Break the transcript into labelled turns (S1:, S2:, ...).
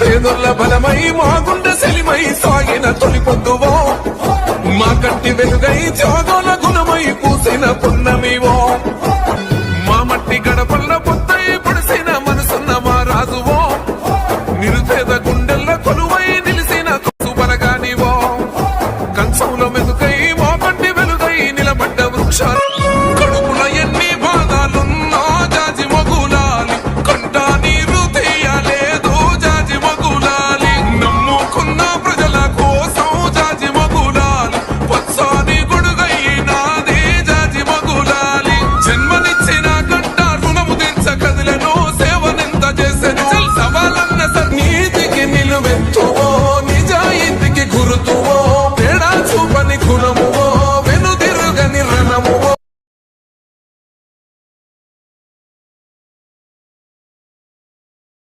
S1: పేదొల్ల బలమై మా గుండె సెలిమై సాగిన తొలి పొద్దువో మా కంటి వెలుగై త్యాగాల గుణమై పూసిన